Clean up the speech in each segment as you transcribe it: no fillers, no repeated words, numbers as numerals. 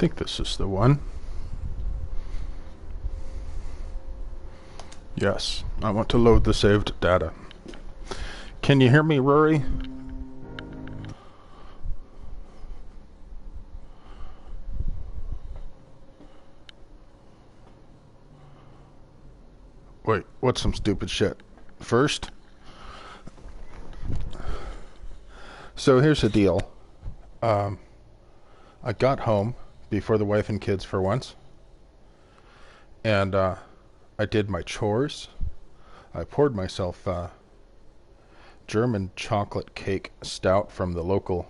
think this is the one. Yes, I want to load the saved data. Can you hear me, Rory? Wait, what's some stupid shit? First, so here's the deal. I got home before the wife and kids for once, and I did my chores. I poured myself German chocolate cake stout from the local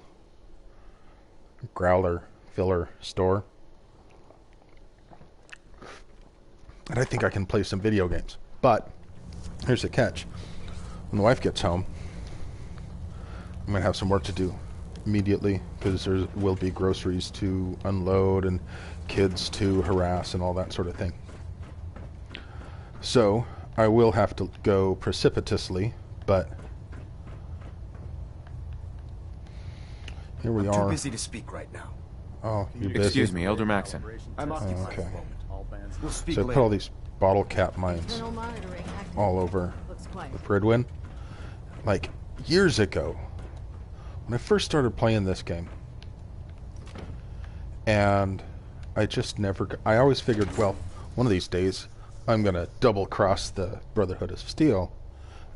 growler filler store, and I think I can play some video games. But here's the catch. When the wife gets home, I'm going to have some work to do immediately, because there will be groceries to unload and kids to harass and all that sort of thing. So I will have to go precipitously, but here we are. I'm too busy to speak right now. Oh, you busy? Excuse me, Elder Maxon. I'm occupied. Okay. We'll speak So I later. put all these bottle cap mines all over the Pridwin. Like years ago, when I first started playing this game, and I just never, I always figured, well, one of these days I'm gonna double cross the Brotherhood of Steel,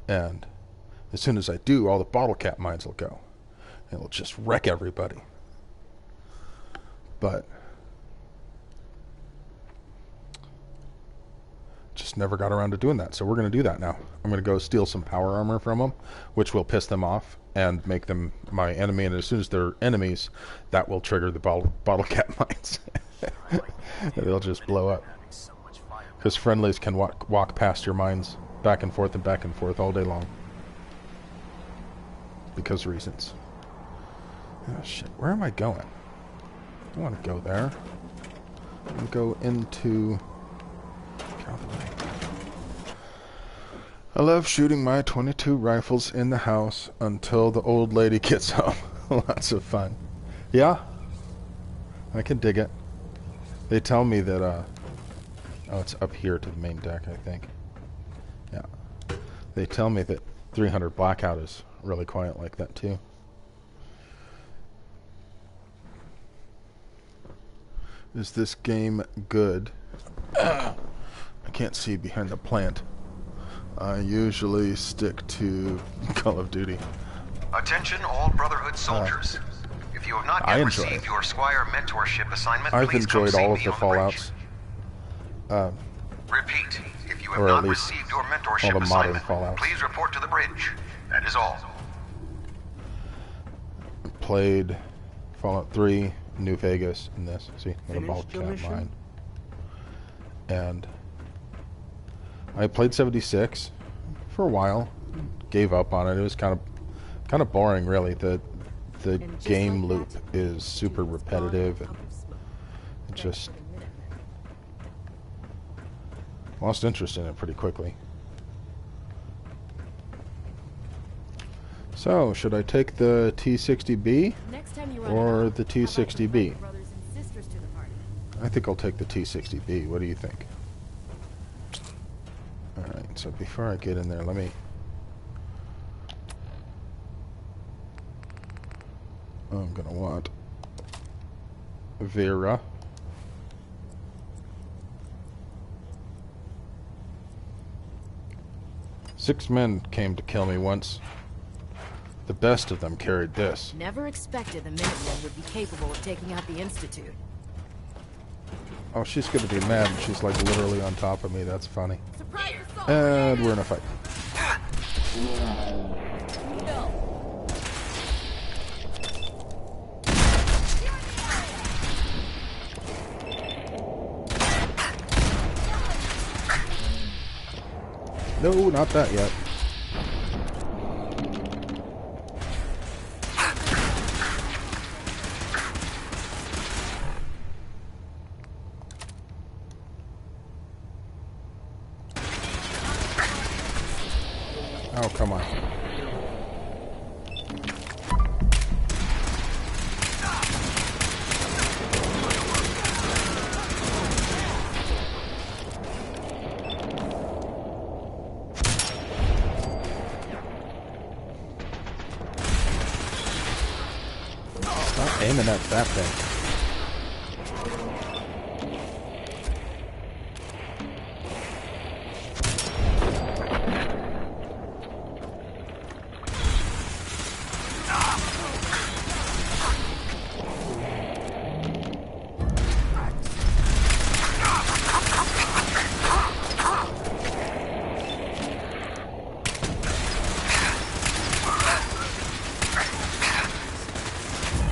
and as soon as I do, all the bottle cap mines will go. It'll just wreck everybody. But just never got around to doing that, so we're going to do that now. I'm going to go steal some power armor from them, which will piss them off and make them my enemy, and as soon as they're enemies, that will trigger the bottle cap mines. They'll just blow up. Because friendlies can walk past your mines back and forth all day long. Because reasons. Oh shit, where am I going? I don't want to go there. I'm going to go into... Get out of the way. I love shooting my 22 rifles in the house until the old lady gets home. Lots of fun. Yeah? I can dig it. They tell me that, oh, it's up here to the main deck, I think. Yeah. They tell me that 300 Blackout is really quiet like that, too. Is this game good? I can't see behind the plant. I usually stick to Call of Duty. Attention all Brotherhood soldiers. If you have not yet received your Squire mentorship assignment, I've please enjoyed come see all of me the on the bridge. Fallouts. Repeat, if you have Or at not least received your all mentorship the modern assignment, Fallouts. please report to the bridge. That is all. Played Fallout 3, New Vegas, and this. See, little ball cap mine. And I played 76 for a while. Gave up on it. It was kind of boring, really. The game loop is super repetitive, and it just lost interest in it pretty quickly. So, should I take the T60B or the T60B? I think I'll take the T60B. What do you think? Alright, so before I get in there, let me... I'm gonna want Vera. Six men came to kill me once. The best of them carried this. Never expected the Minutemen would be capable of taking out the Institute. Oh, she's gonna be mad. She's like literally on top of me. That's funny. And we're in a fight. No, not that yet. Oh, come on. aiming at that thing?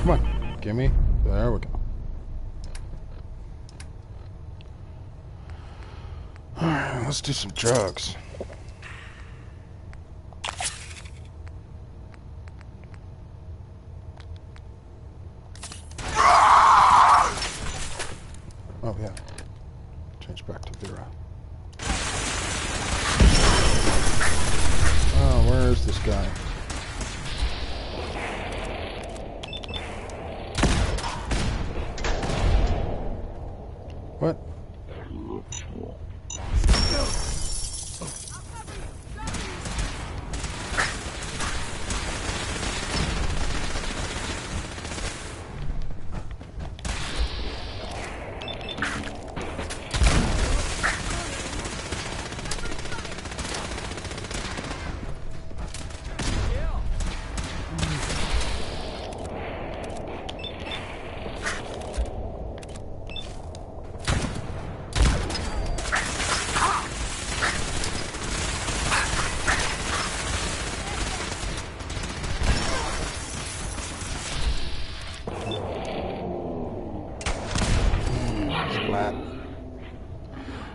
Come on, gimme. There we go. Alright, let's do some drugs. Oh yeah. Change back to Vera. Oh, where is this guy? What?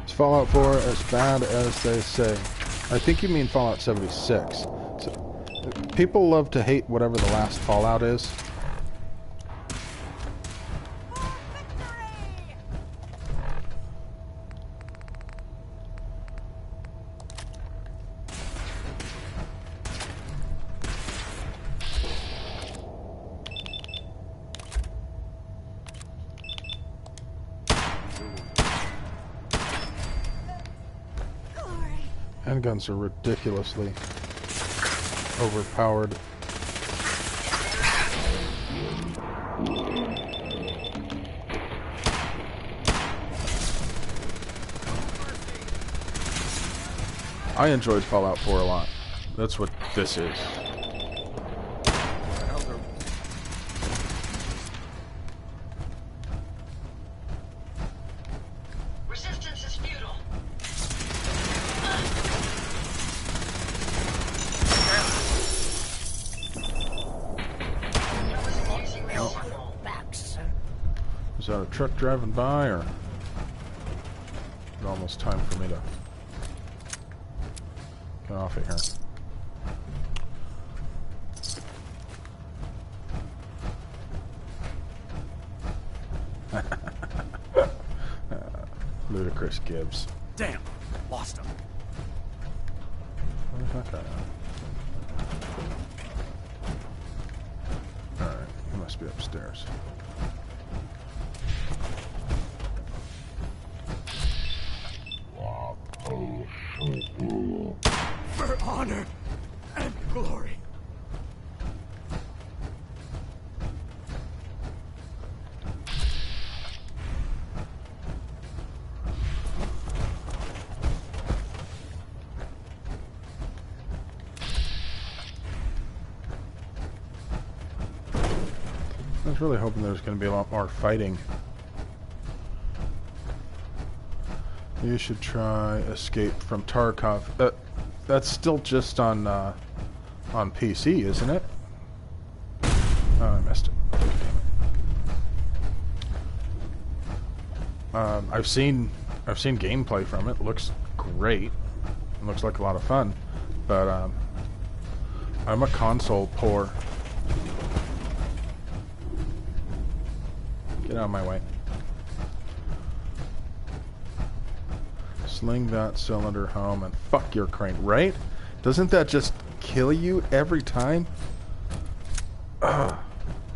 Is Fallout 4 as bad as they say? I think you mean Fallout 76. So, people love to hate whatever the last Fallout is. Handguns are ridiculously overpowered. I enjoyed Fallout 4 a lot. That's what this is. Resistance is futile. Is that a truck driving by, or it's almost time for me to get off of here? Ludicrous Gibbs. Damn, lost him. Where's that guy at? Alright, he must be upstairs. For honor and glory. I was really hoping there was going to be a lot more fighting. You should try Escape from Tarkov. That's still just on PC, isn't it? Oh, I missed it. I've seen gameplay from it. Looks great. It looks like a lot of fun. But I'm a console poor. Get out of my way. Sling that cylinder home and fuck your crane, right? Doesn't that just kill you every time? Ugh.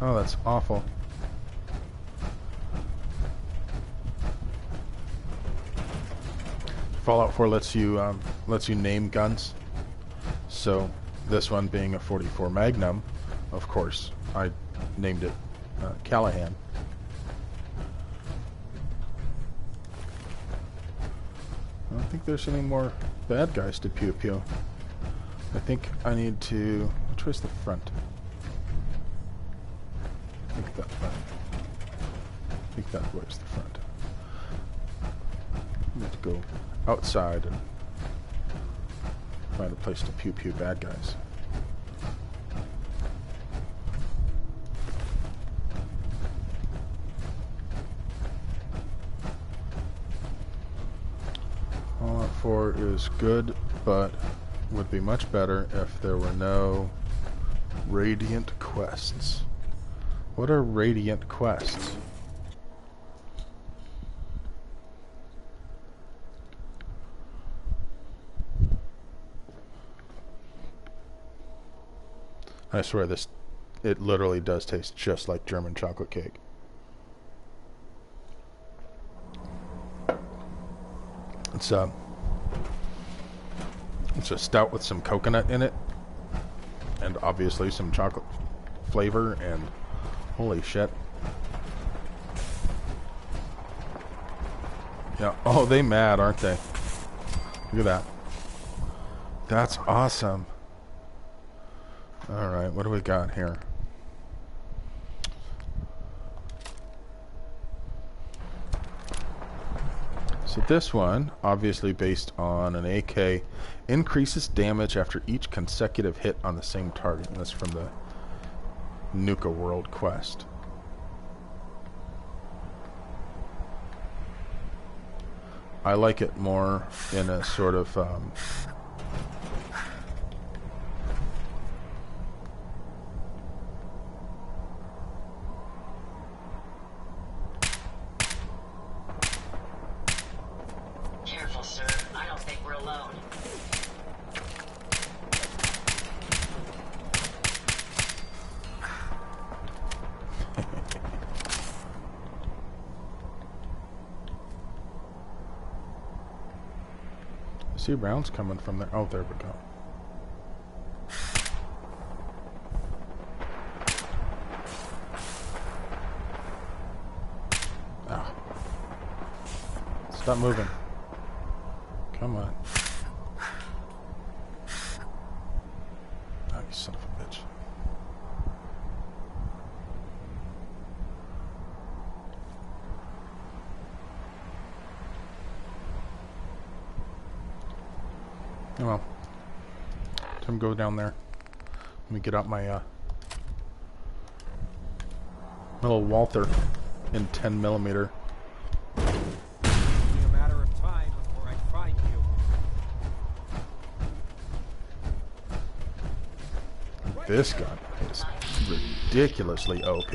Oh, that's awful. Fallout 4 lets you name guns. So this one being a 44 Magnum, of course, I named it Callahan. I don't think there's any more bad guys to pew pew. I think I need to... Which way's the front? I think that way. I think that way's the front. I need to go outside and find a place to pew pew bad guys. Fallout 4 is good, but would be much better if there were no Radiant quests. What are Radiant quests? I swear it literally does taste just like German chocolate cake. It's a stout with some coconut in it, and obviously some chocolate flavor, and holy shit. Yeah, oh, they mad, aren't they? Look at that. That's awesome. Alright, what do we got here? So this one, obviously based on an AK, increases damage after each consecutive hit on the same target. And that's from the Nuka World quest. I like it more in a sort of Careful, sir. I don't think we're alone. I see rounds coming from there. Oh, there we go. Ah. Stop moving. Come on. Oh, you son of a bitch. Oh well. Time to go down there. Let me get out my little Walther in 10mm. This gun is ridiculously OP.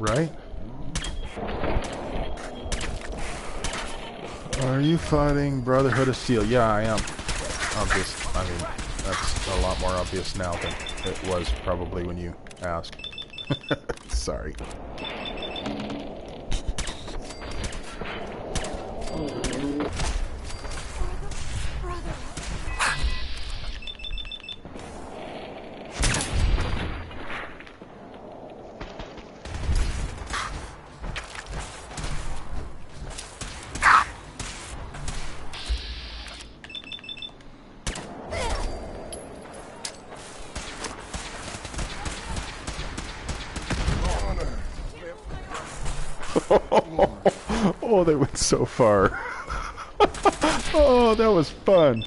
Right? Are you fighting Brotherhood of Steel? Yeah, I am. Obvious. I mean, that's a lot more obvious now than it was probably when you asked. Sorry. Oh, they went so far. Oh, that was fun.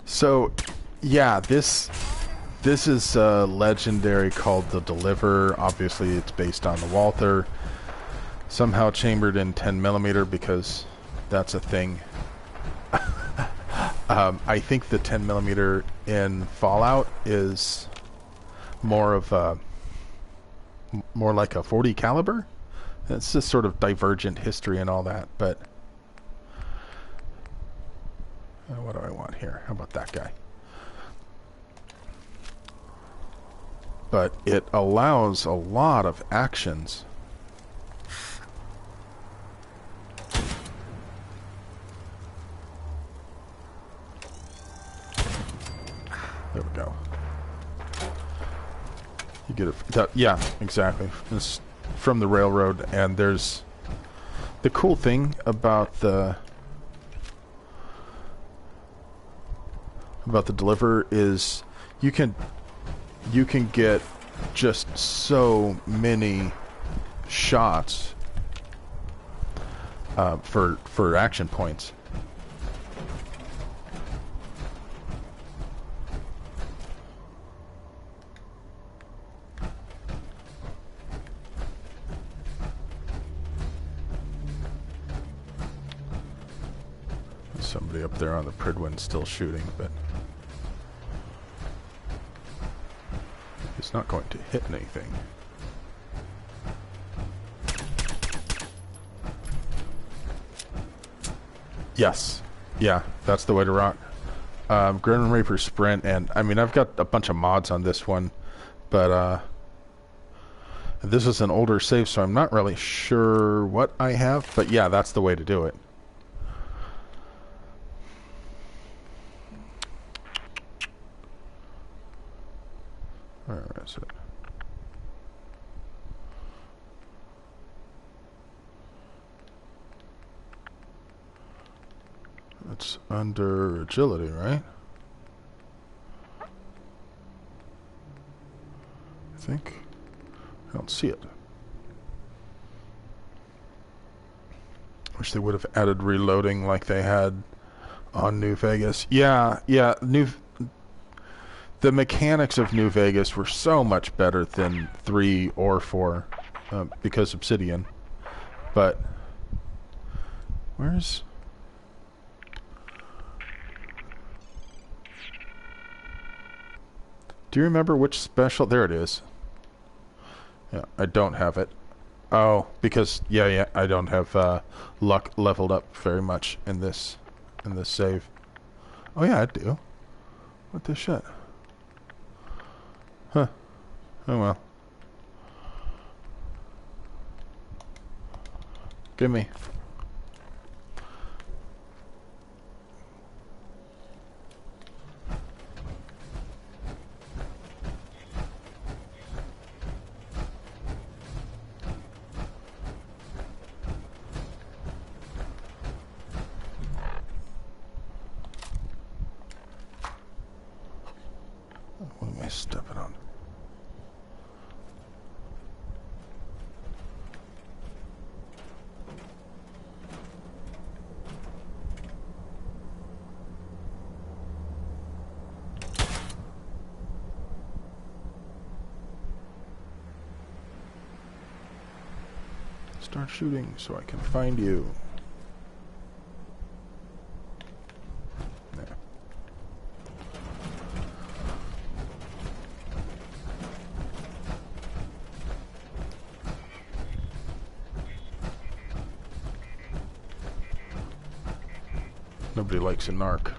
So, yeah, this is legendary called the Deliver. Obviously, it's based on the Walther. Somehow chambered in 10mm because that's a thing. I think the 10mm in Fallout is more of a more like a 40 caliber. It's just sort of divergent history and all that, but what do I want here? How about that guy? But it allows a lot of actions. There we go. You get it. Yeah, exactly. It's from the railroad, and there's the cool thing about the Deliver is you can get just so many shots for action points. Somebody up there on the Pridwin still shooting, but it's not going to hit anything. Yes. Yeah, that's the way to rock. Grim Reaper Sprint, and I mean, I've got a bunch of mods on this one, but this is an older save, so I'm not really sure what I have, but yeah, that's the way to do it. Where is it? It's under agility, right? I think. I don't see it. Wish they would have added reloading like they had on New Vegas. Yeah, the mechanics of New Vegas were so much better than 3 or 4 because Obsidian. But where's... Do you remember which special? There it is. Yeah, I don't have it. Oh, because yeah, I don't have luck leveled up very much in this save. Oh yeah, I do. What the shit? Huh. Oh well. Gimme. What am I stepping on? Start shooting so I can find you. There. Nobody likes a narc.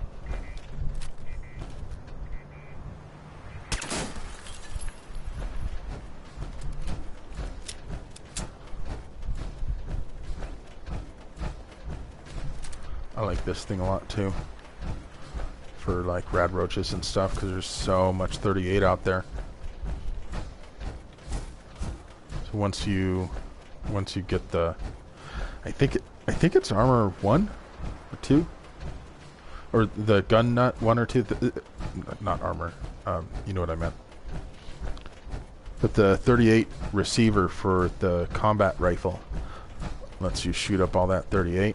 I like this thing a lot too, for like rad roaches and stuff, because there's so much 38 out there. So once you get the, I think it's armor 1 or 2, or the gun nut 1 or 2, not armor, You know what I meant. But the 38 receiver for the combat rifle lets you shoot up all that 38.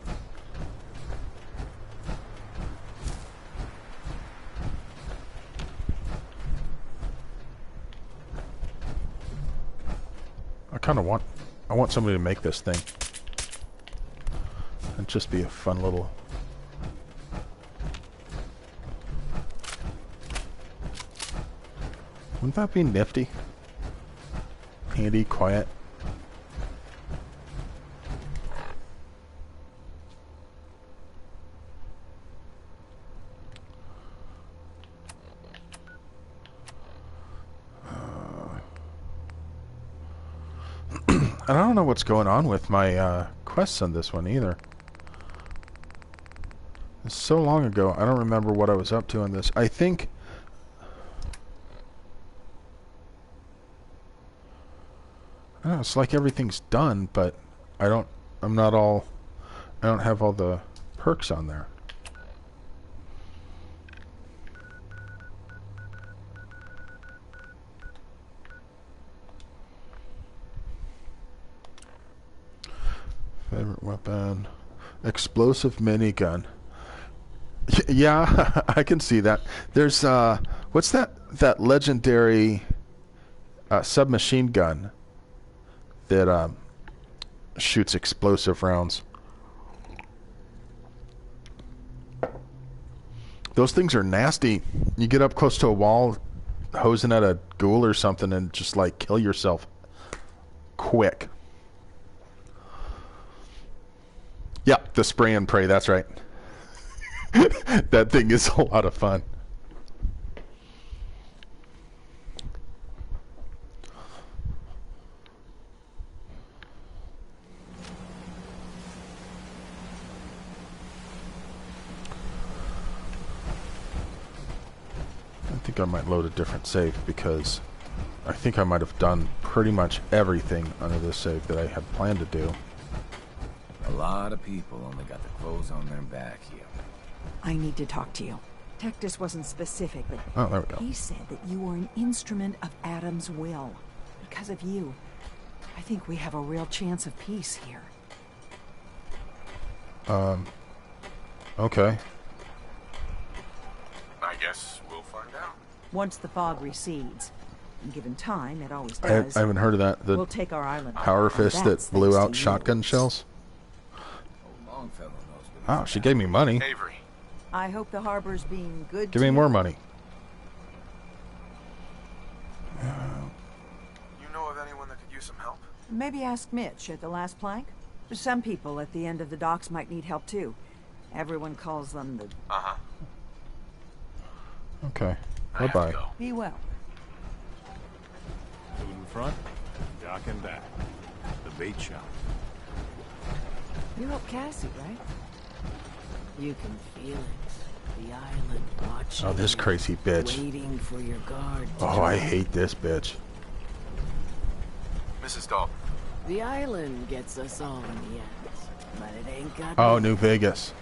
I want somebody to make this thing. It'd just be a fun little... Wouldn't that be nifty? Handy, quiet. And I don't know what's going on with my quests on this one either. It's so long ago, I don't remember what I was up to on this. I think... I don't know, it's like everything's done, but I don't have all the perks on there. Favorite weapon. Explosive minigun. Yeah, I can see that. There's, what's that legendary submachine gun that shoots explosive rounds? Those things are nasty. You get up close to a wall, hosing at a ghoul or something, and just, like, kill yourself quick. Yeah, the spray and pray, that's right. That thing is a lot of fun. I think I might load a different save because I think I might have done pretty much everything under this save that I had planned to do. A lot of people only got the clothes on their back here. I need to talk to you. Tectus wasn't specific, but Oh, there we go. he said that you were an instrument of Adam's will. Because of you, I think we have a real chance of peace here. Okay. I guess we'll find out. Once the fog recedes, and given time, it always I does, haven't heard of that. The we'll take our island. power And fist that's that blew thanks out to shotgun you. shells. Old Longfellow knows what Oh, she gave me money. Avery. I hope the harbor's being good Give to me you. more money. You know of anyone that could use some help? Maybe ask Mitch at the last plank. Some people at the end of the docks might need help too. Everyone calls them the... Uh-huh. Okay. I have to Bye-bye. go. Be well. Food in front, dock and back. The bait shop. You help Cassie, right? You can feel it. The island watching. Oh, this you, crazy bitch. Waiting for your guard. to Oh, I drop. hate this bitch. Mrs. Dalton. The island gets us all in the end, but it ain't got. Oh, me. New Vegas.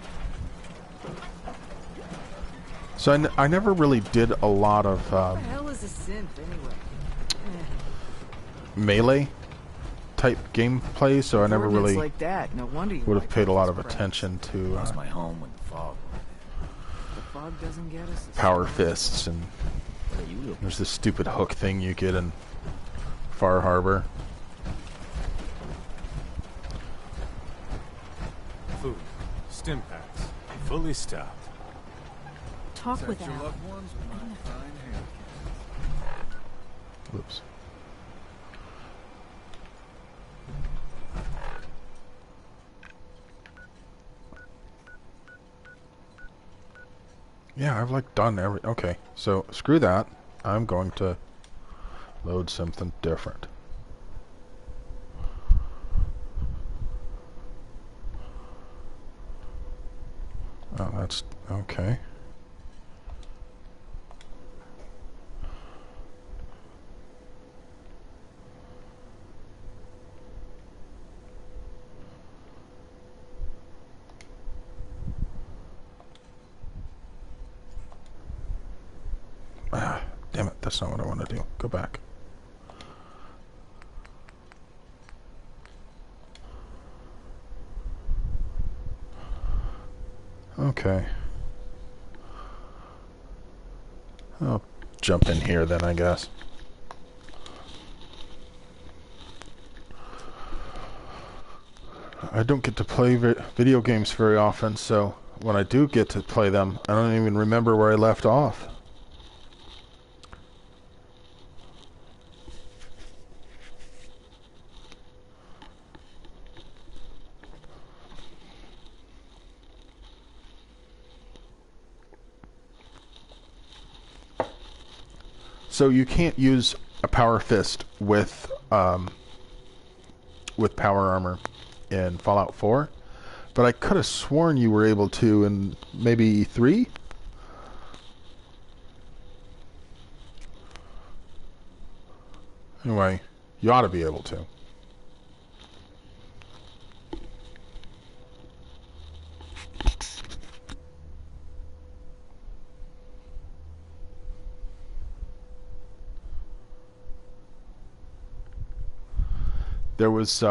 So I never really did a lot of What the hell is a synth anyway? melee type gameplay, so I never Ordnance really like that. No wonder you would have like paid a lot of Texas crap. attention to Lost my home when the fog rolled The fog doesn't get us. power fists, and in. What are you looking there's this stupid hook thing you get in Far Harbor. Food, stim packs, fully stocked. Talk for? with Your Al. loved ones with my fine hair. Whoops. Yeah, I've like done every... Okay, so screw that. I'm going to load something different. Oh, that's... Okay. Ah, damn That's not what I want to do. Go back. Okay. I'll jump in here then, I guess. I don't get to play video games very often, so when I do get to play them, I don't even remember where I left off. So you can't use a power fist with power armor in Fallout 4, but I could have sworn you were able to in maybe 3? Anyway, you ought to be able to. There was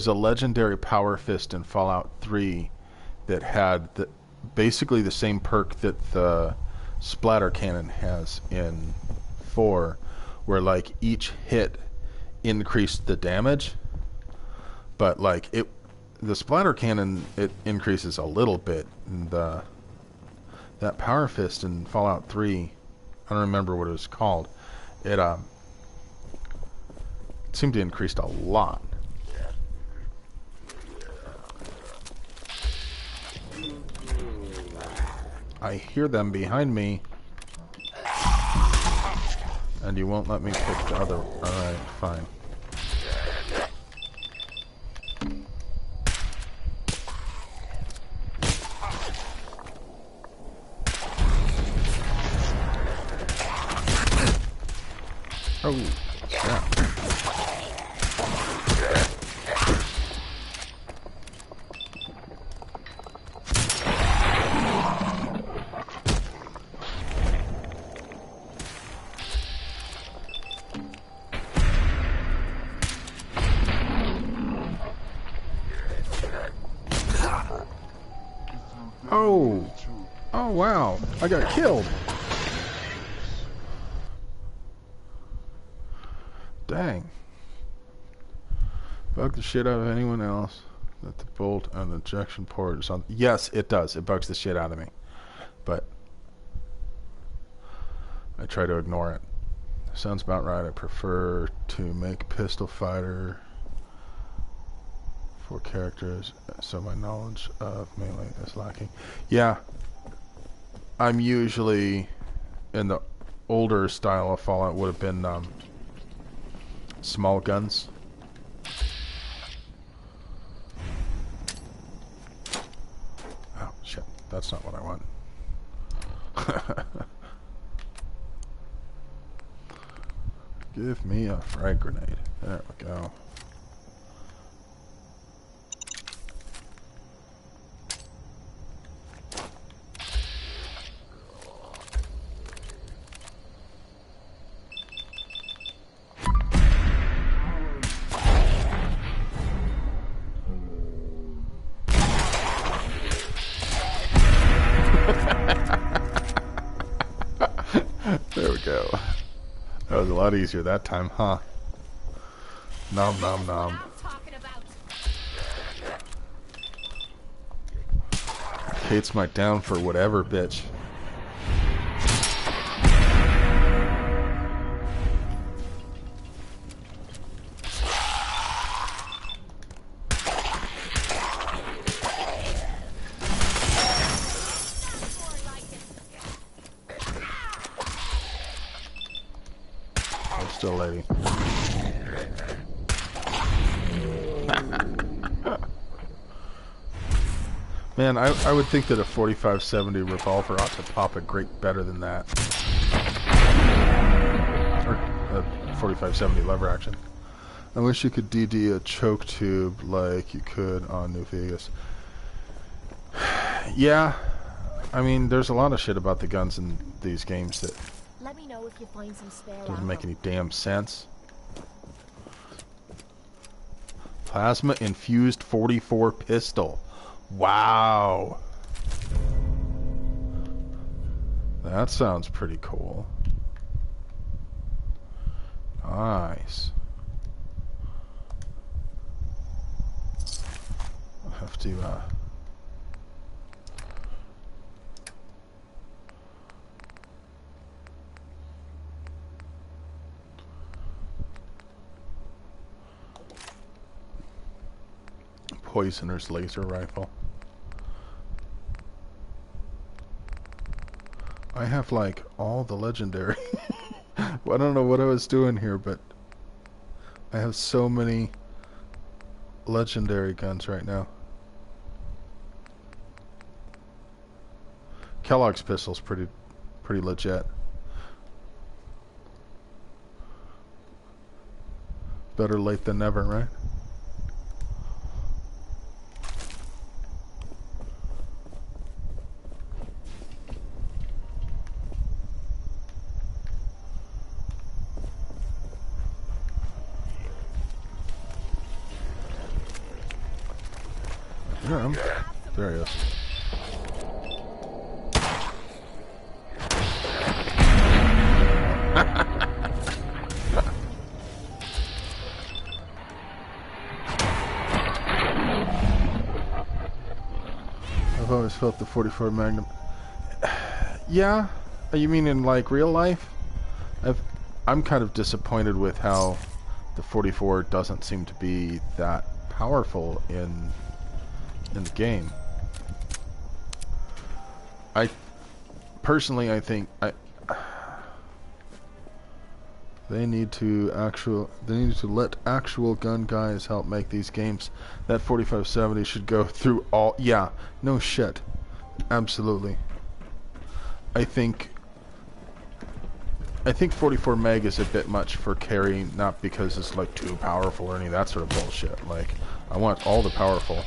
a legendary power fist in Fallout 3 that had basically the same perk that the splatter cannon has in 4, where like each hit increased the damage, but like the splatter cannon, it increases a little bit, and that power fist in Fallout 3, I don't remember what it was called, it seemed to increase a lot. I hear them behind me, and you won't let me pick the other. Alright, fine. Oh, yeah. Oh! Oh, wow. I got killed. Dang. Bug the shit out of anyone else. That the bolt on the ejection port or something. Yes, it does. It bugs the shit out of me. But I try to ignore it. Sounds about right. I prefer to make pistol fighter for characters, so my knowledge of melee is lacking. Yeah. I'm usually in the older style of Fallout would have been small guns. Oh shit, that's not what I want. Give me a frag grenade. There we go. There we go. That was a lot easier that time, huh? Nom nom nom. Kate's my down for whatever, bitch. Still lady. Man, I would think that a 4570 revolver ought to pop a great better than that. Or a 4570 lever action. I wish you could DD a choke tube like you could on New Vegas. Yeah, I mean, there's a lot of shit about the guns in these games that know if you find some spare Doesn't ammo. make any damn sense. Plasma infused 44 pistol. Wow. That sounds pretty cool. Nice. I'll have to Poisoner's laser rifle. I have like all the legendary. Well, I don't know what I was doing here, but I have so many legendary guns right now. Kellogg's pistol's pretty legit. Better late than never, right? There he is. I've always felt the 44 Magnum. Yeah? You mean in like real life? I'm kind of disappointed with how the 44 doesn't seem to be that powerful in the game. I think they need to let actual gun guys help make these games. That 4570 should go through all. Yeah, no shit, absolutely. I think 44 meg is a bit much for carry, not because it's like too powerful or any of that sort of bullshit. Like, I want all the powerful,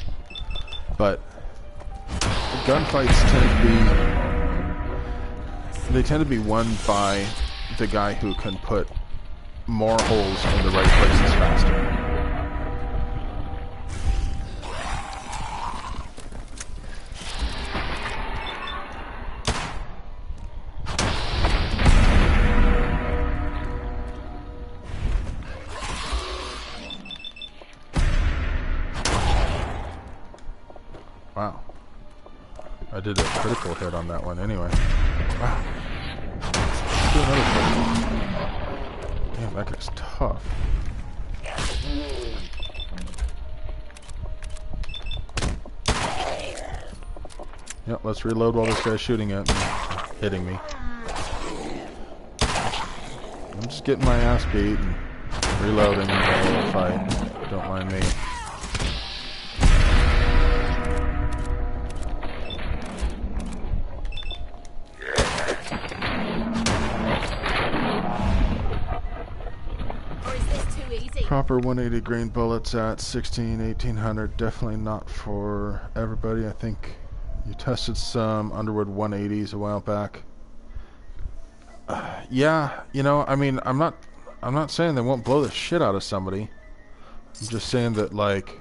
but gunfights tend to be won by the guy who can put more holes in the right places faster. Wow. I did a critical hit on that one anyway. Wow. Let's do another critical. Damn, that guy's tough. Yep, let's reload while this guy's shooting at me, hitting me. I'm just getting my ass beat and reloading and a little fight. Don't mind me. Proper 180 grain bullets at 1800. Definitely not for everybody. I think you tested some Underwood 180s a while back. Yeah, you know, I mean, I'm not saying they won't blow the shit out of somebody. I'm just saying that, like,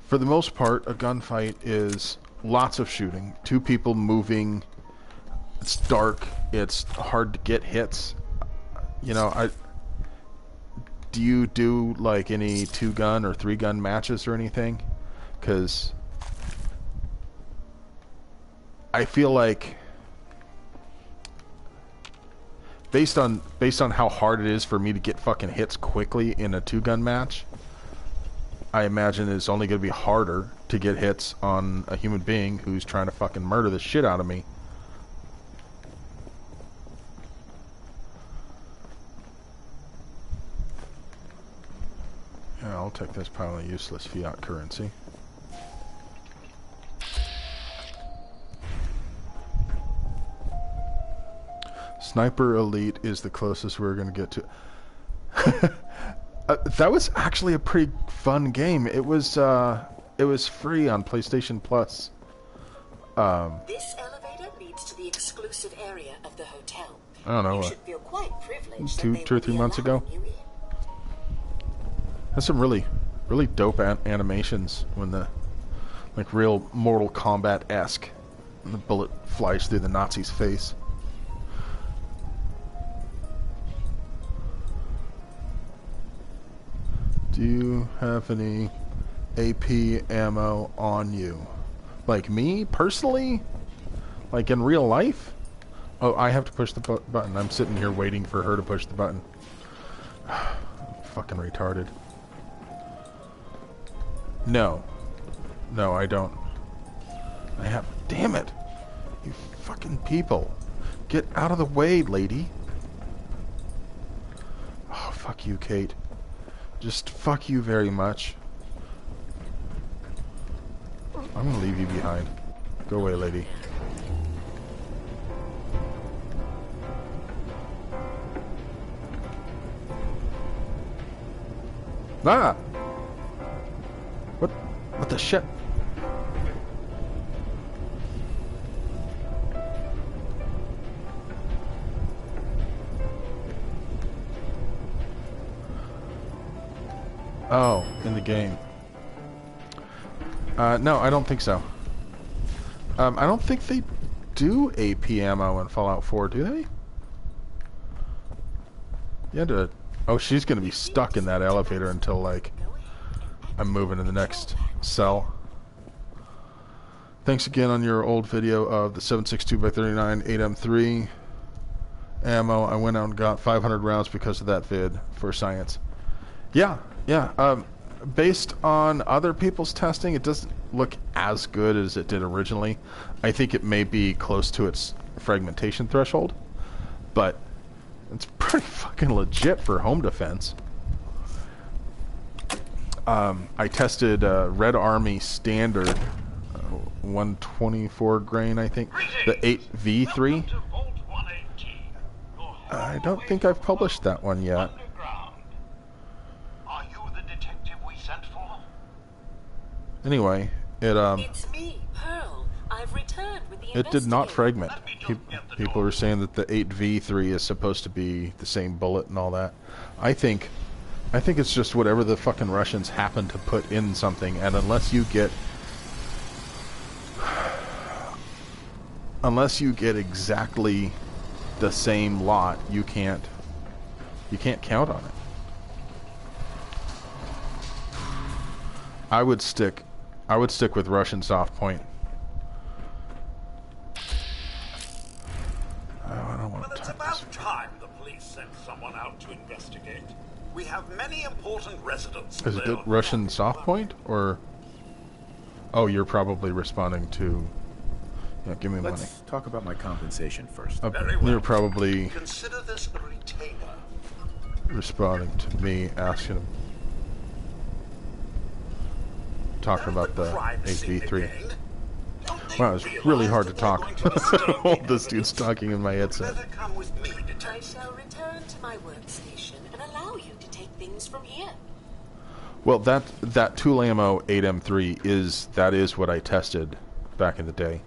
for the most part, a gunfight is lots of shooting, two people moving. It's dark. It's hard to get hits. You know, do you do like any 2-gun or 3-gun matches or anything? Because I feel like based on how hard it is for me to get fucking hits quickly in a 2-gun match, I imagine it's only going to be harder to get hits on a human being who's trying to fucking murder the shit out of me. Yeah, I'll take this pile of useless fiat currency. Sniper Elite is the closest we're going to get to. That was actually a pretty fun game. It was free on PlayStation Plus. This elevator leads to the exclusive area of the hotel. I don't know, You should feel quite privileged two or 3 months ago. That's some really dope animations when the, like, real Mortal Kombat-esque, and the bullet flies through the Nazi's face. Do you have any AP ammo on you? Like me, personally? Like in real life? Oh, I have to push the button. I'm sitting here waiting for her to push the button. Fucking retarded. No. No, I don't. I have... Damn it! You fucking people. Get out of the way, lady. Oh, fuck you, Kate. Just fuck you very much. I'm gonna leave you behind. Go away, lady. Ah! What the shit? Oh, in the game. No, I don't think so. I don't think they do AP ammo in Fallout 4, do they? You had to... Oh, she's gonna be stuck in that elevator until, like, I'm moving to the next cell. Thanks again on your old video of the 7.62x39 8M3 ammo. I went out and got 500 rounds because of that vid for science. Yeah. Based on other people's testing, it doesn't look as good as it did originally. I think it may be close to its fragmentation threshold, but it's pretty fucking legit for home defense. I tested Red Army Standard 124 grain, I think, the 8V3. I don't think I've published that one yet. Anyway, It's me, Pearl. I've returned with the it did not fragment. People are saying that the 8V3 is supposed to be the same bullet and all that. I think it's just whatever the fucking Russians happen to put in something, and unless you get exactly the same lot, you can't count on it. I would stick with Russian soft point. Oh, I don't want to Well, it's about time the police sent someone out to investigate. We have many important residents. Is it Russian soft point, or... Oh, you're probably responding to... Yeah, give me money. Let's talk about my compensation first. You're probably Consider this a retainer. responding to me asking him... Talking about the 8V3. Wow, it's really hard to talk. All this dude's talking in my headset. I shall return to my workstation and allow you to take things from here. Well, that tool ammo 8M3 is what I tested back in the day.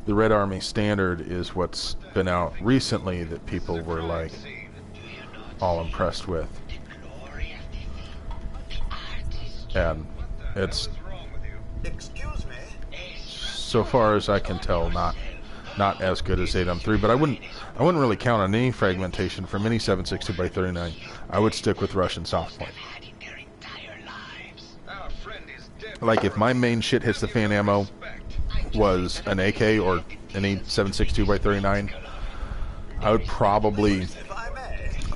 The Red Army Standard is what's been out recently that people were like all impressed with. And it's, so far as I can tell, not as good as 8M3, but I wouldn't really count on any fragmentation from any 7.62x39. I would stick with Russian soft point. Like if my main shit hits the fan ammo was an AK or any 7.62x39, I would probably...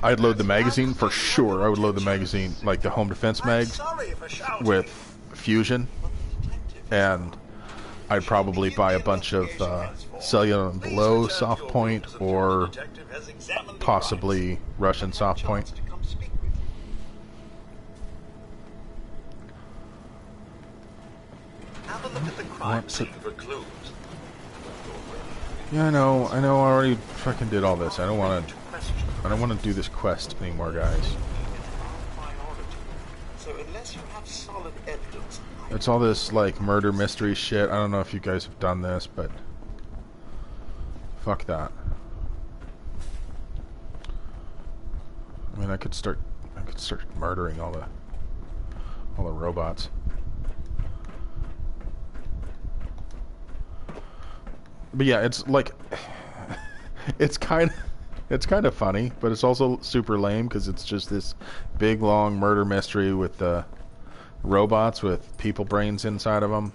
I'd load the magazine for sure. I would load the magazine, like the home defense mags, with fusion, and I'd probably buy a bunch of cellular and below soft point, or possibly Russian soft point. Have a look at the crime scene for clues. Yeah, I know. I already fucking did all this. I don't want to do this quest anymore, guys. So unless you have solid evidence, It's all this like murder mystery shit. I don't know if you guys have done this, but Fuck that. I mean, I could start murdering all the robots. But yeah, it's like it's kind of funny, but it's also super lame because it's just this big long murder mystery with robots with people brains inside of them.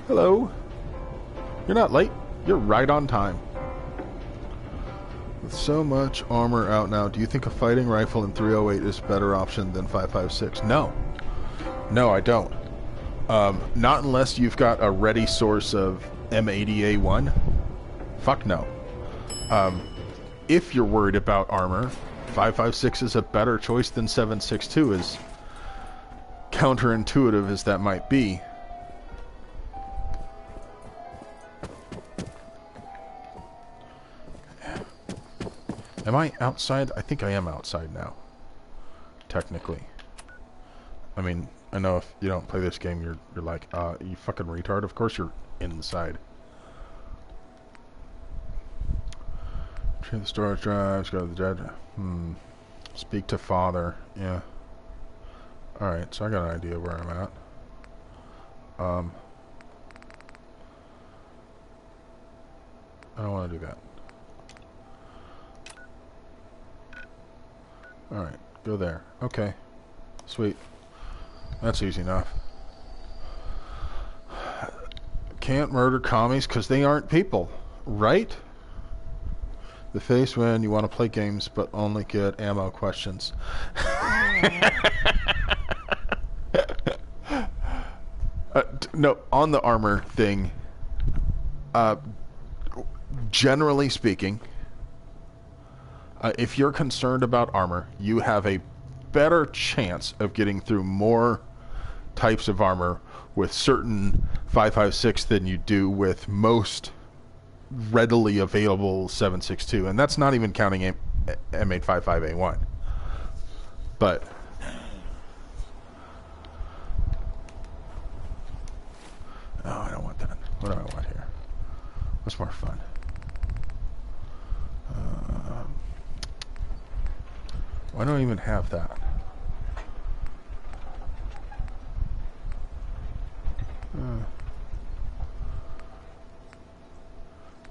Hello. You're not late. You're right on time. With so much armor out now, do you think a fighting rifle in 308 is a better option than 5.56? No. No, I don't. Not unless you've got a ready source of M80A1. Fuck no. If you're worried about armor, 5.56 is a better choice than 7.62, as counterintuitive as that might be. Am I outside? I think I am outside now. Technically. I mean, I know if you don't play this game, you're like, you fucking retard. Of course you're inside. Retrieve the storage drives, go to the dead. Speak to father. Yeah. Alright, so I got an idea where I'm at. I don't want to do that. Alright, go there. Okay. Sweet. That's easy enough. Can't murder commies because they aren't people, right? The face when you want to play games but only get ammo questions. No, on the armor thing, generally speaking, if you're concerned about armor, you have a better chance of getting through more types of armor with certain 5.56 than you do with most readily available 7.62, and that's not even counting M855A1. But oh, I don't want that. What do I want here? What's more fun? Why don't I even have that?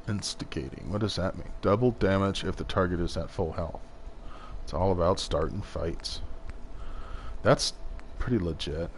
Instigating. What does that mean? Double damage if the target is at full health. It's all about starting fights. That's pretty legit.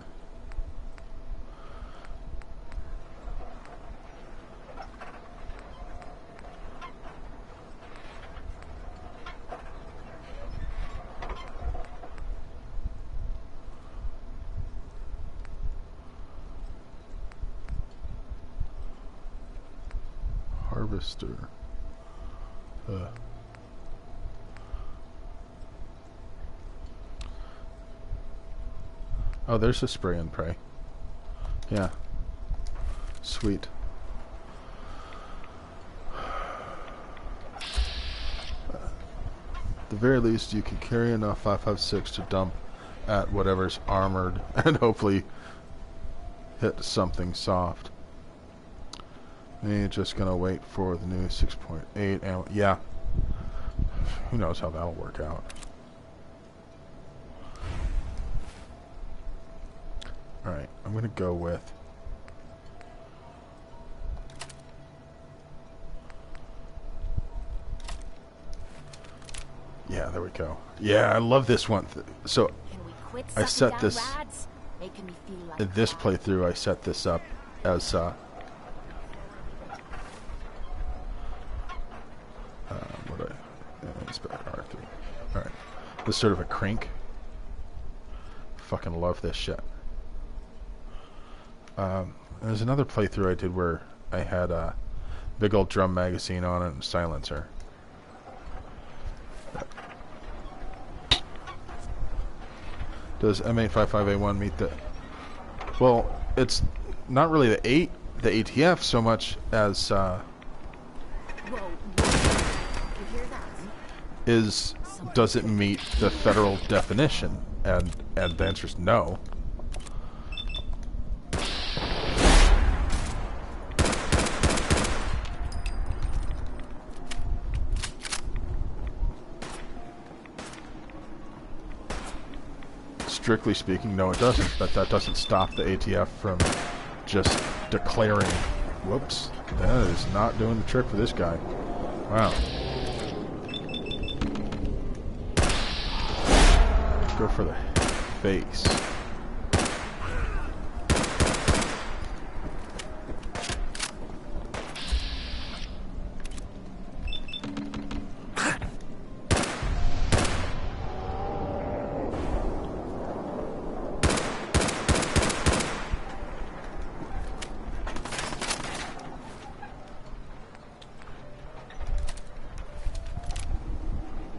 Harvester. Oh, there's a spray and pray. Yeah. Sweet. At the very least, you can carry enough 5.56 to dump at whatever's armored and hopefully hit something soft. You're just gonna wait for the new 6.8 ammo. Yeah. Who knows how that'll work out. Alright, I'm gonna go with yeah, there we go. Yeah, I love this one. So I set this in this playthrough. I set this up as R3. Alright. This is sort of a crank. Fucking love this shit. There's another playthrough I did where I had a big old drum magazine on it and a silencer. Does M855A1 meet the... Well, it's not really the ATF so much as does it meet the federal definition? And the answer is no. strictly speaking, no, it doesn't. But that doesn't stop the ATF from just declaring, whoops, that is not doing the trick for this guy. Wow. Let's go for the face.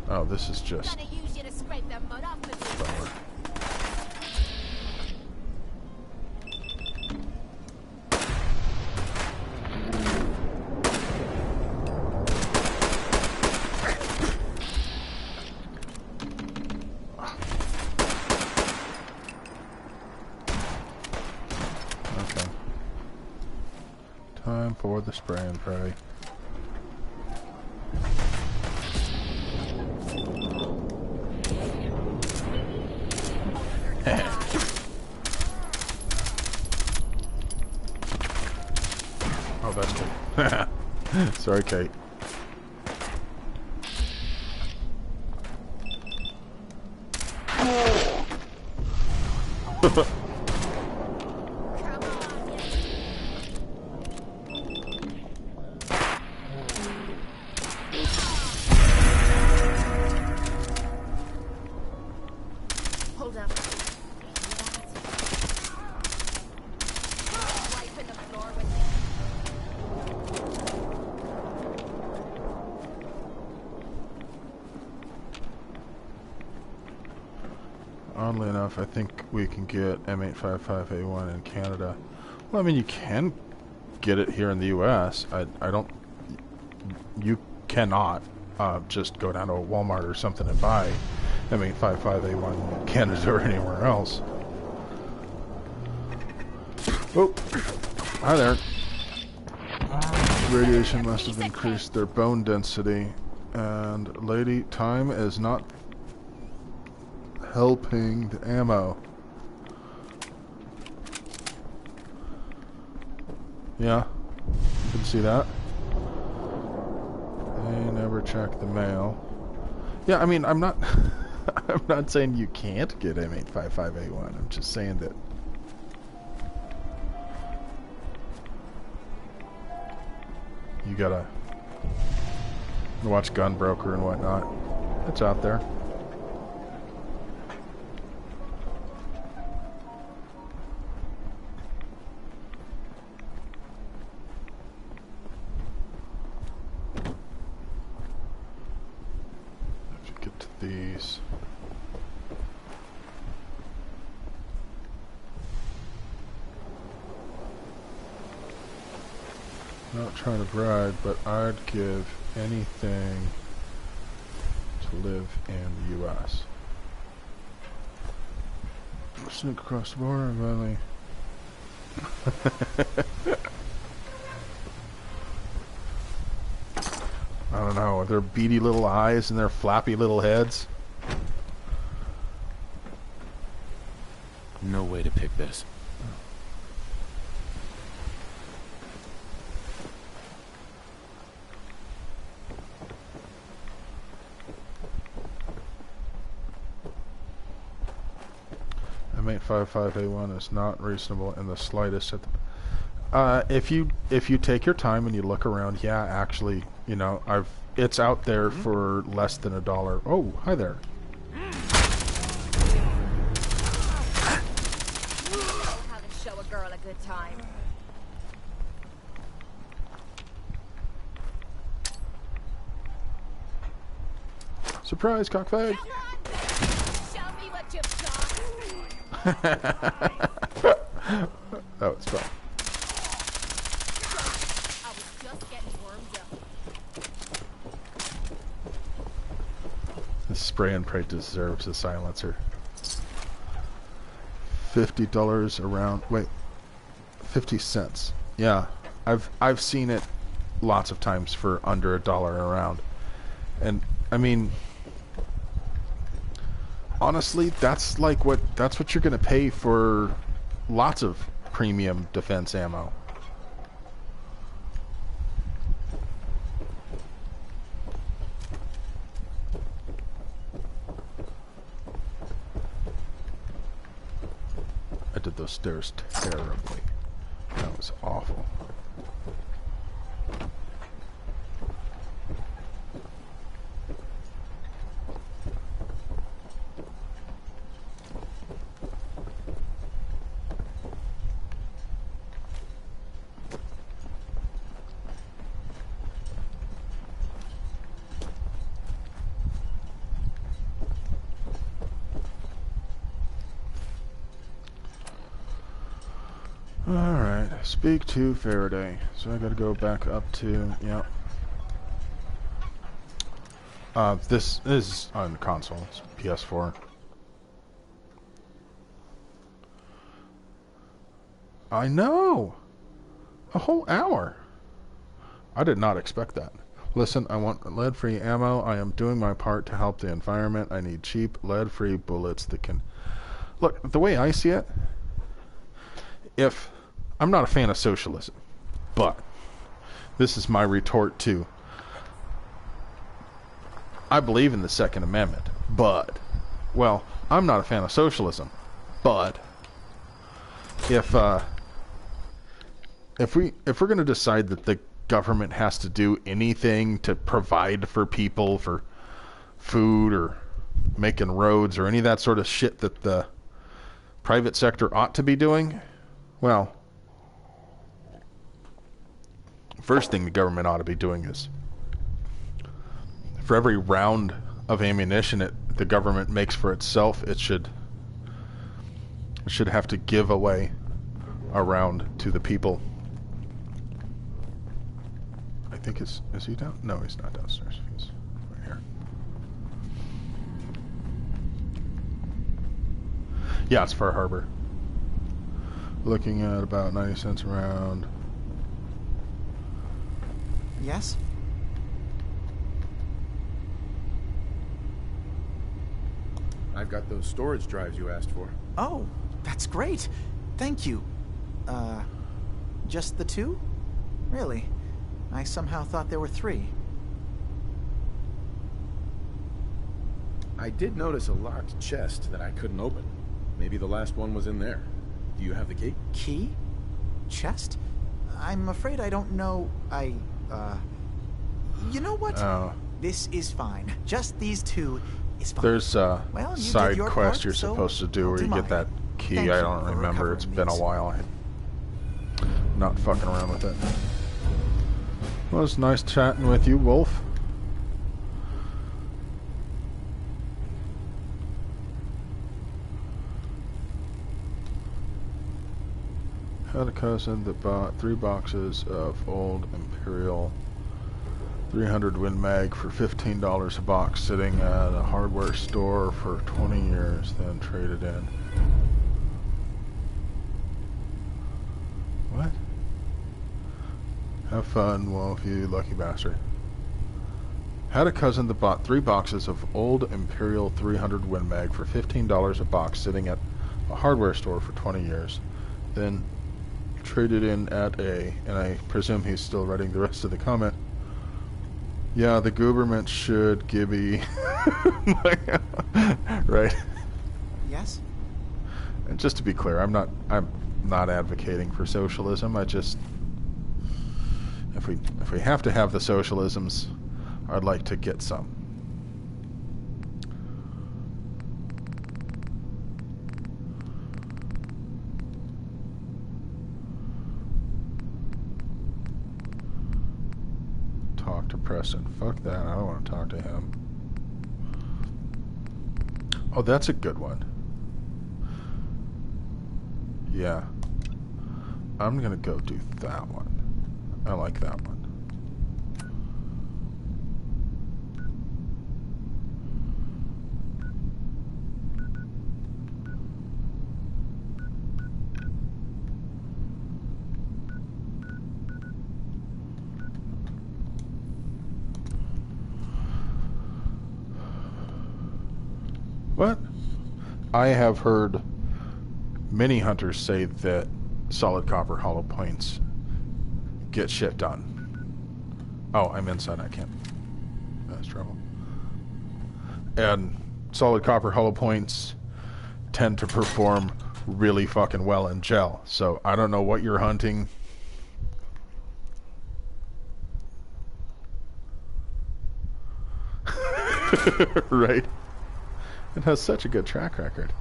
Oh, this is just bummer. Okay. Time for the spray and pray. Oh, that's good. Sorry, Kate. Hold up. Oddly enough, I think we can get M855A1 in Canada. Well, I mean, you can get it here in the U.S. I don't... You cannot just go down to a Walmart or something and buy M855A1 in Canada or anywhere else. Oh, hi there. Radiation must have increased their bone density. And, lady, time is not helping the ammo. Yeah, you can see that. They never check the mail. Yeah, I mean, I'm not I'm not saying you can't get M855A1. I'm just saying that you gotta watch Gunbroker and whatnot. It's out there. Get to these. Not trying to brag, but I'd give anything to live in the U.S. Sneak across the border and finally. I don't know, with their beady little eyes and their flappy little heads. No way to pick this. M855A1 is not reasonable in the slightest. If you take your time and you look around, yeah, actually, you know, it's out there for less than $1. Oh, hi there. How to show a girl a good time. Surprise, cockfag. Show me what you've got. Oh, it's fun. I was just getting warmed up. The spray and pray deserves a silencer. $50 around. Wait, 50 cents. Yeah, I've seen it lots of times for under $1 around, and I mean, honestly, that's what you're gonna pay for lots of premium defense ammo. I did those stairs terribly. That was awful. Alright, speak to Faraday. So I gotta go back up to, yeah. This is on console, it's PS4. I know! A whole hour! I did not expect that. Listen, I want lead-free ammo. I am doing my part to help the environment. I need cheap, lead-free bullets that can... Look, the way I see it, if... I'm not a fan of socialism, but this is my retort to... I believe in the Second Amendment, but... Well, I'm not a fan of socialism, but... If we're going to decide that the government has to do anything to provide for people for food or making roads or any of that sort of shit that the private sector ought to be doing, well, first thing the government ought to be doing is for every round of ammunition the government makes for itself, it should have to give away a round to the people. I think is he down? No, he's not downstairs. He's right here. Yeah, it's Far Harbor. Looking at about 90 cents a round. Yes? I've got those storage drives you asked for. Oh, that's great. Thank you. Just the 2? Really? I somehow thought there were 3. I did notice a locked chest that I couldn't open. Maybe the last one was in there. Do you have the key? Key? Chest? I'm afraid I don't know. You know what? This is fine. Just these 2 is fine. There's a well, side quest you're supposed to do where you get that key. I don't remember. It's been a while. I'm not fucking around with it. Well, it's nice chatting with you, Wolf. Had a cousin that bought 3 boxes of old Imperial 300 Win Mag for $15 a box, sitting at a hardware store for 20 years, then traded in. What? Have fun, Wolf, you lucky bastard. Had a cousin that bought 3 boxes of old Imperial 300 Win Mag for $15 a box, sitting at a hardware store for 20 years, then traded in at a, and I presume he's still writing the rest of the comment. Yeah, the government should gibby. Right. Yes? And just to be clear, I'm not advocating for socialism. I just, if we have to have the socialisms, I'd like to get some. Talk to Preston. Fuck that. I don't want to talk to him. Oh, that's a good one. Yeah. I'm gonna go do that one. I like that one. What? I have heard many hunters say that solid copper hollow points get shit done. Oh, I'm inside. I can't. That's trouble. And solid copper hollow points tend to perform really fucking well in gel. So I don't know what you're hunting. Right? It has such a good track record.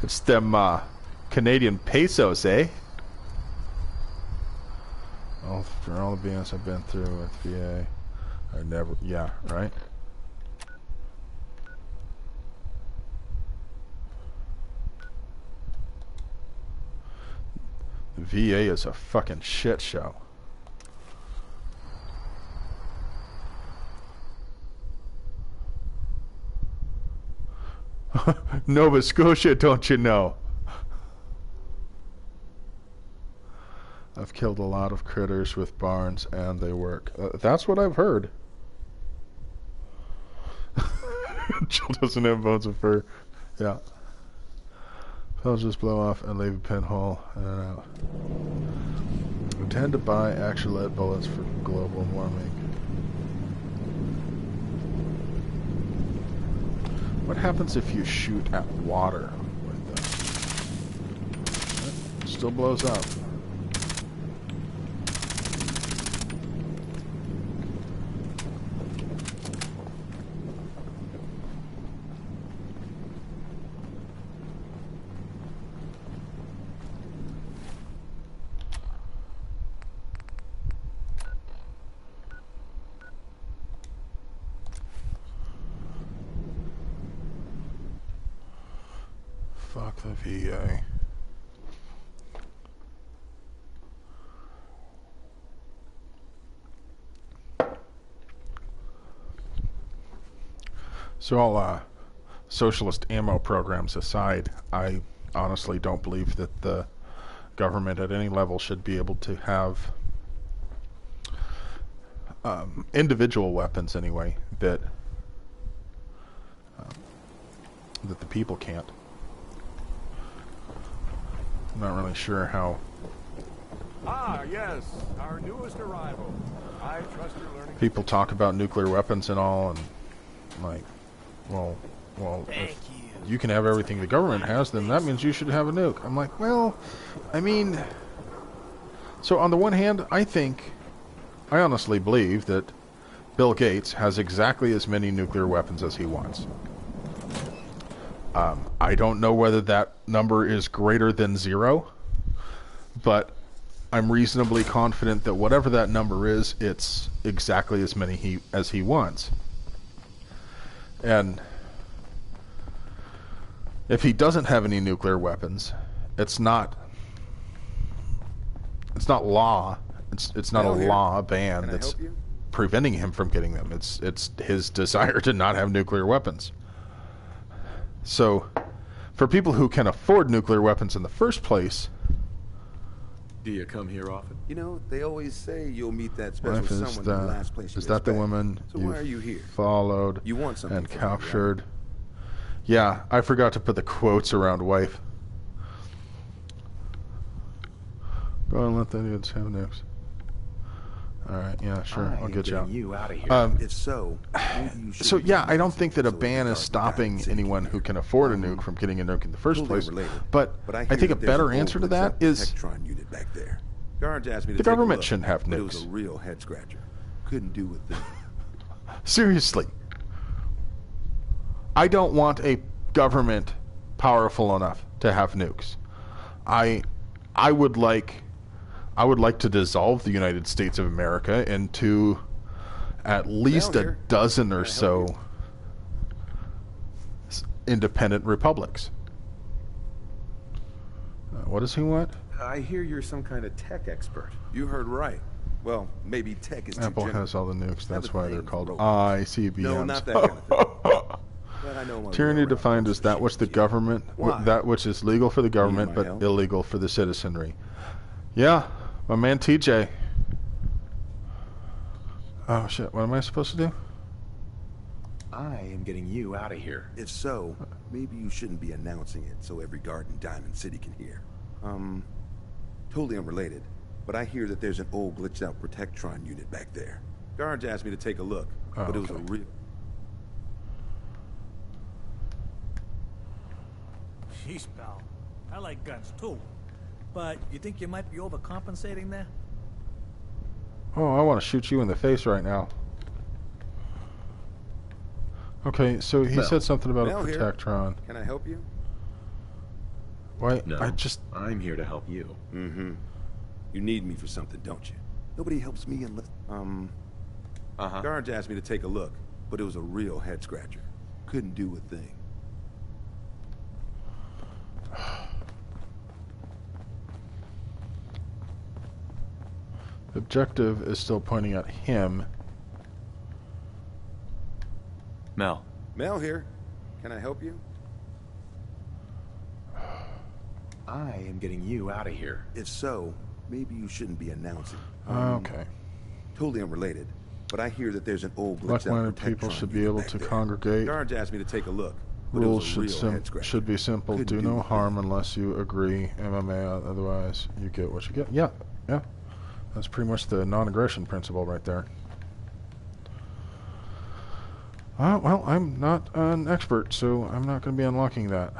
It's them Canadian pesos, eh? Well, for all the BS I've been through with VA, I never... Yeah, right? The VA is a fucking shit show. Nova Scotia, don't you know? I've killed a lot of critters with barns, and they work. That's what I've heard. Jill doesn't have bones of fur. Yeah. They'll just blow off and leave a pinhole in and out. We tend to buy actual lead bullets for global warming. What happens if you shoot at water with them? It still blows up. Fuck the VA. So all socialist ammo programs aside, I honestly don't believe that the government at any level should be able to have individual weapons anyway that that the people can't. I'm not really sure how. Ah, yes, our newest arrival. I trust you're learning. People talk about nuclear weapons and all, and like, well, if you can have everything the government has, then that means you should have a nuke. I'm like, well, I mean, so on the one hand, I honestly believe that Bill Gates has exactly as many nuclear weapons as he wants. I don't know whether that number is greater than 0, but I'm reasonably confident that whatever that number is, it's exactly as many as he wants. And if he doesn't have any nuclear weapons, it's not law. It's not a law, a ban that's preventing him from getting them. It's his desire to not have nuclear weapons. So, for people who can afford nuclear weapons in the first place... Do you come here often? You know, they always say you'll meet that special someone in the last place you Is that the woman so why are you here? Followed you want something and captured? Me, right? Yeah, I forgot to put the quotes around wife. Go and let the idiots have nukes. Alright, yeah, sure, I'll get you out of here. If so, yeah, I don't think that a ban is stopping anyone who can afford a nuke from getting a nuke in the first place. But I think a better answer to that is the government shouldn't have nukes. It was a real head scratcher. Couldn't do with it. Seriously. I don't want a government powerful enough to have nukes. I would like to dissolve the United States of America into at least a dozen or so independent republics. What does he want? I hear you're some kind of tech expert. You heard right. Well, maybe tech is Apple has all the nukes. That's why they're called ICBMs. No, not that kind of thing. Tyranny defined as that which the government, that which is legal for the government but illegal for the citizenry. Yeah. My man TJ. Oh shit, what am I supposed to do? I am getting you out of here. If so, maybe you shouldn't be announcing it so every guard in Diamond City can hear. Totally unrelated, but I hear that there's an old glitched out Protectron unit back there. Guards asked me to take a look, but it was a real... Jeez, pal. I like guns too. But you think you might be overcompensating there? Oh, I want to shoot you in the face right now. Okay, so he said something about a Protectron. Can I help you? Why? No, I'm here to help you. Mm-hmm. You need me for something, don't you? Nobody helps me unless... Guards asked me to take a look, but it was a real head-scratcher. Couldn't do a thing. The objective is still pointing at him. Mel. Mel here. Can I help you? I am getting you out of here. If so, maybe you shouldn't be announcing. Okay. Totally unrelated, but I hear that there's an old glitched Like-minded out people Protectron should be able to congregate. Guards asked me to take a look. But Rules it was a real should be simple. Do no harm unless you agree. MMA, otherwise you get what you get. Yeah, yeah. That's pretty much the non-aggression principle right there. Well, I'm not an expert, so I'm not going to be unlocking that.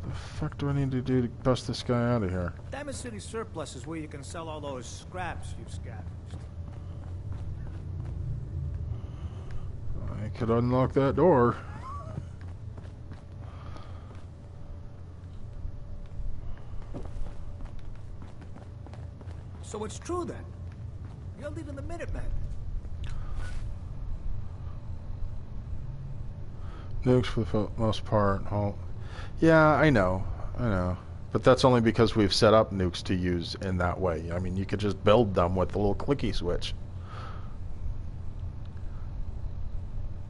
The fuck do I need to do to bust this guy out of here? Diamond City Surplus is where you can sell all those scraps you've scavenged. I could unlock that door. So it's true then. You're leading the Minutemen. Nukes for the most part. Oh, yeah, I know. But that's only because we've set up nukes to use in that way. I mean, you could just build them with the little clicky switch.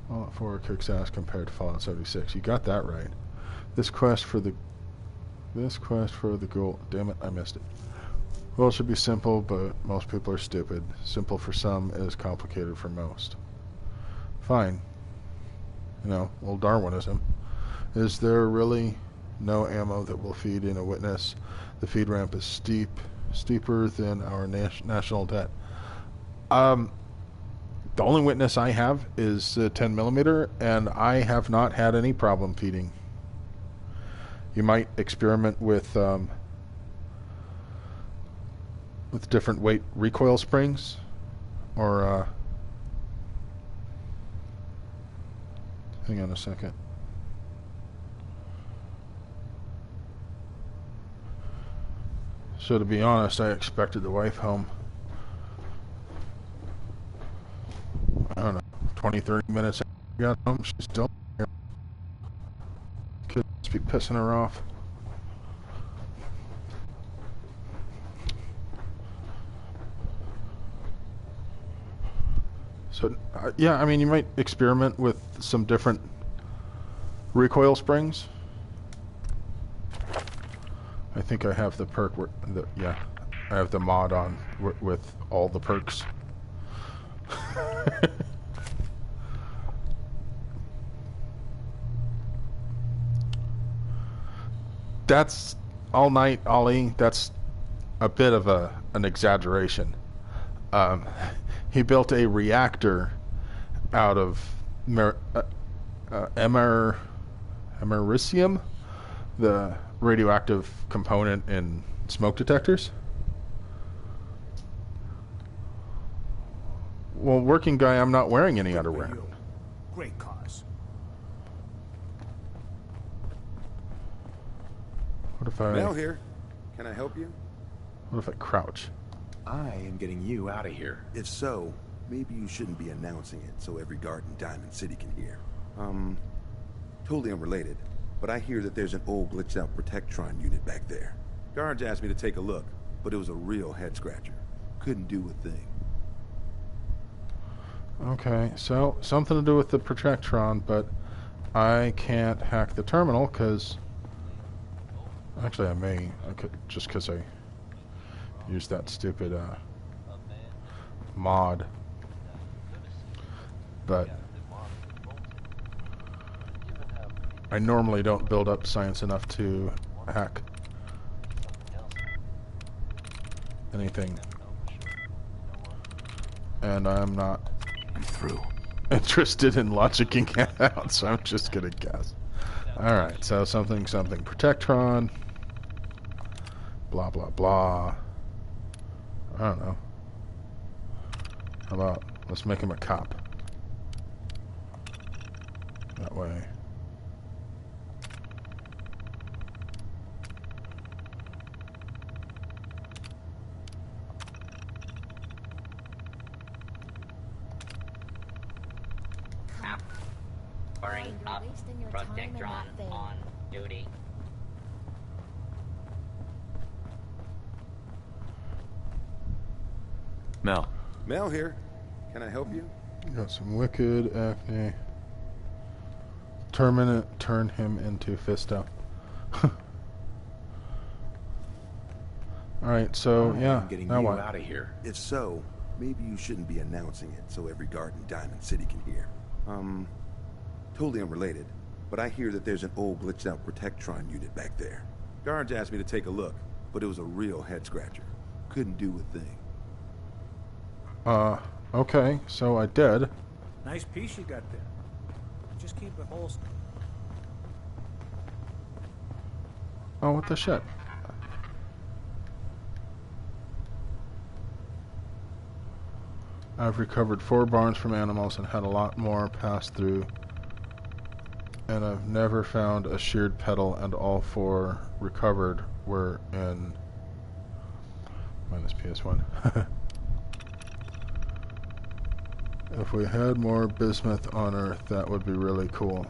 Fallout 4 kicks ass compared to Fallout 76. You got that right. This quest for the goal. Damn it, I missed it. Well, it should be simple, but most people are stupid. Simple for some is complicated for most. Fine. You know, little Darwinism. Is there really no ammo that will feed in a witness? The feed ramp is steeper than our national debt. The only witness I have is 10mm, and I have not had any problem feeding. You might experiment with different weight recoil springs, or hang on a second. So to be honest, I expected the wife home. I don't know, 20-30 minutes after I got home, she's still here. Kids must be pissing her off. So, yeah, I mean, you might experiment with some different recoil springs. I think I have the perk, yeah, I have the mod on with all the perks. That's all night, Ollie. That's a bit of an exaggeration. He built a reactor out of americium, the radioactive component in smoke detectors. Well, working guy, I'm not wearing any underwear. Great cause. What if I... Mel here. Can I help you? What if I crouch? I am getting you out of here. If so, maybe you shouldn't be announcing it so every guard in Diamond City can hear. Totally unrelated, but I hear that there's an old glitched out Protectron unit back there. Guards asked me to take a look, but it was a real head-scratcher. Couldn't do a thing. Okay, so something to do with the Protectron, but I can't hack the terminal because... Actually, I could, just because I used that stupid mod. but I normally don't build up science enough to hack anything. And I'm not interested in logicking it out, so I'm just gonna guess. Alright, so something, Protectron. Blah, blah, blah. I don't know. How about, let's make him a cop. That way. Bring up Protectron on duty. Mel. Mel here. Can I help you? Got some wicked acne. Turn him into Fisto. Alright, so yeah, getting now you what? out of here. If so, maybe you shouldn't be announcing it so every guard in Diamond City can hear. Totally unrelated, but I hear that there's an old glitched out Protectron unit back there. Guards asked me to take a look, but it was a real head scratcher. Couldn't do a thing. Okay, so I did. Nice piece you got there. Just keep it holstered. Oh, what the shit? I've recovered 4 barns from animals and had a lot more pass through. And I've never found a sheared petal, and all 4 recovered were in minus PS1. If we had more bismuth on Earth, that would be really cool.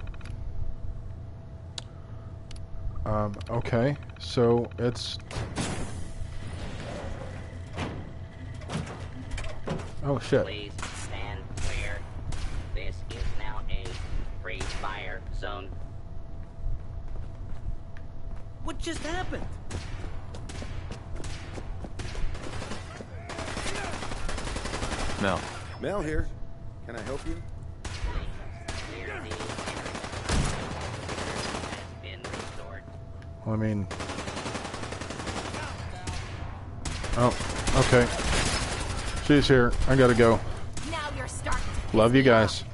Okay, so it's... Oh shit. Please stand clear. This is now a free fire zone. What just happened? Mel. Mel here. Can I help you? I mean... Oh, okay. She's here. I gotta go. Now you're starting to Love you guys.